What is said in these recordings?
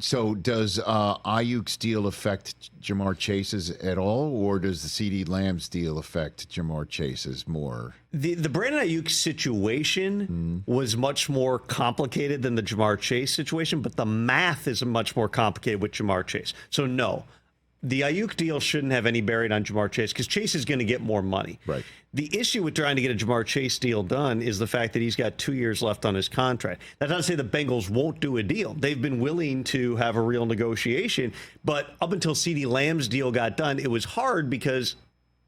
So does Ayuk's deal affect Ja'Marr Chase's at all, or does the CeeDee Lamb's deal affect Ja'Marr Chase's more? The Brandon Ayuk situation was much more complicated than the Ja'Marr Chase situation, but the math is much more complicated with Ja'Marr Chase. So no, the Ayuk deal shouldn't have any bearing on Ja'Marr Chase because Chase is going to get more money. Right. The issue with trying to get a Ja'Marr Chase deal done is the fact that he's got 2 years left on his contract. That's not to say the Bengals won't do a deal. They've been willing to have a real negotiation, but up until CeeDee Lamb's deal got done, it was hard because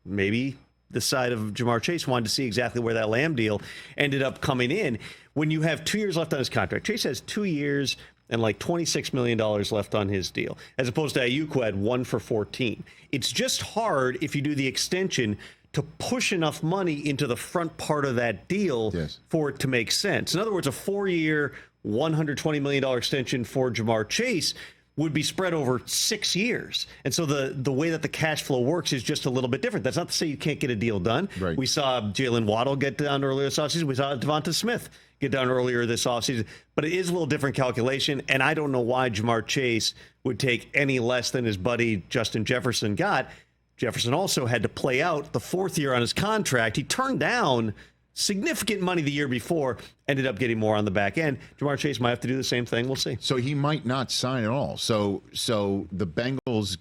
maybe the side of Ja'Marr Chase wanted to see exactly where that Lamb deal ended up coming in. When you have 2 years left on his contract, Chase has 2 years and like $26 million left on his deal, as opposed to Ayuk, who had 1 for 14. It's just hard if you do the extension to push enough money into the front part of that deal for it to make sense. In other words, a 4-year, $120 million extension for Ja'Marr Chase would be spread over 6 years. And so the way that the cash flow works is just a little bit different. That's not to say you can't get a deal done. Right. We saw Jalen Waddle get done earlier this offseason. We saw Devonta Smith get done earlier this offseason. But it is a little different calculation, and I don't know why Ja'Marr Chase would take any less than his buddy Justin Jefferson got. Jefferson also had to play out the 4th year on his contract. He turned down significant money the year before, ended up getting more on the back end. Ja'Marr Chase might have to do the same thing. We'll see. So he might not sign at all. So the Bengals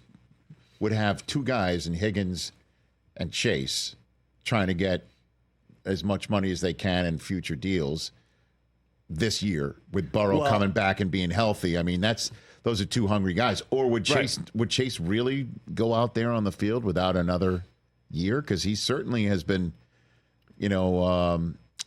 would have 2 guys in Higgins and Chase trying to get as much money as they can in future deals this year with Burrow coming back and being healthy. I mean, those are 2 hungry guys. Or would Chase really go out there on the field without another year? Because he certainly has been,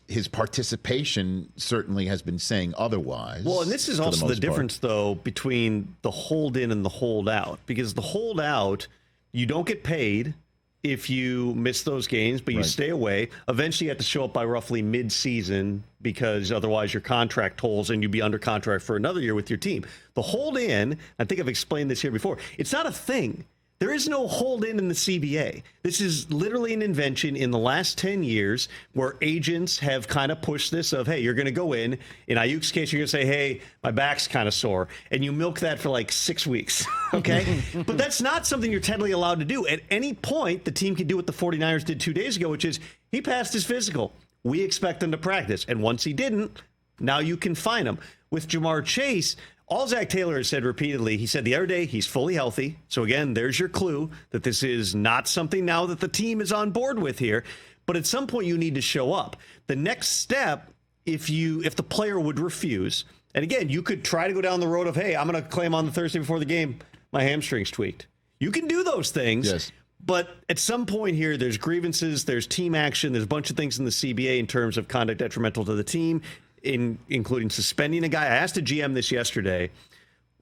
his participation certainly has been saying otherwise. Well, and this is also the difference, though, between the hold-in and the hold-out. Because the hold-out, you don't get paid if you miss those games, but you stay away. Eventually, you have to show up by roughly mid-season because otherwise your contract tolls and you'd be under contract for another year with your team. The hold-in, I think I've explained this here before, it's not a thing. There is no hold-in in the CBA. This is literally an invention in the last 10 years where agents have kind of pushed this of, hey, you're going to go in. In Ayuk's case, you're going to say, hey, my back's kind of sore. And you milk that for like 6 weeks, okay? But that's not something you're technically allowed to do. At any point, the team can do what the 49ers did 2 days ago, which is he passed his physical. We expect him to practice. And once he didn't, now you can fine him. With Ja'Marr Chase, all Zach Taylor has said repeatedly, he said the other day he's fully healthy. So again, there's your clue that this is not something now that the team is on board with here. But at some point you need to show up. The next step, if the player would refuse, and again, you could try to go down the road of, hey, I'm going to claim on the Thursday before the game, my hamstring's tweaked. You can do those things. Yes. But at some point here, there's grievances, there's team action, there's a bunch of things in the CBA in terms of conduct detrimental to the team, including suspending a guy. I asked a GM this yesterday,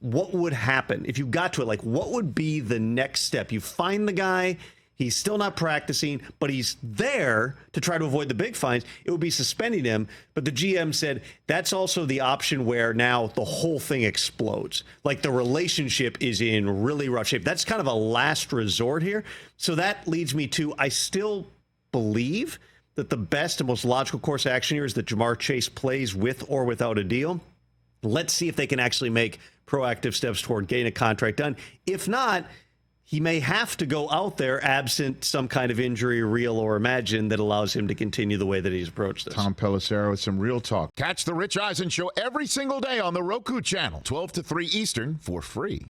what would happen if you got to it? Like, what would be the next step? You find the guy, he's still not practicing, but he's there to try to avoid the big fines. It would be suspending him. But the GM said that's also the option where now the whole thing explodes. Like the relationship is in really rough shape. That's kind of a last resort here. So that leads me to, I still believe that the best and most logical course of action here is that Ja'Marr Chase plays with or without a deal. Let's see if they can actually make proactive steps toward getting a contract done. If not, he may have to go out there absent some kind of injury, real or imagined, that allows him to continue the way that he's approached this. Tom Pelissero with some real talk. Catch the Rich Eisen Show every single day on the Roku channel, 12 to 3 Eastern, for free.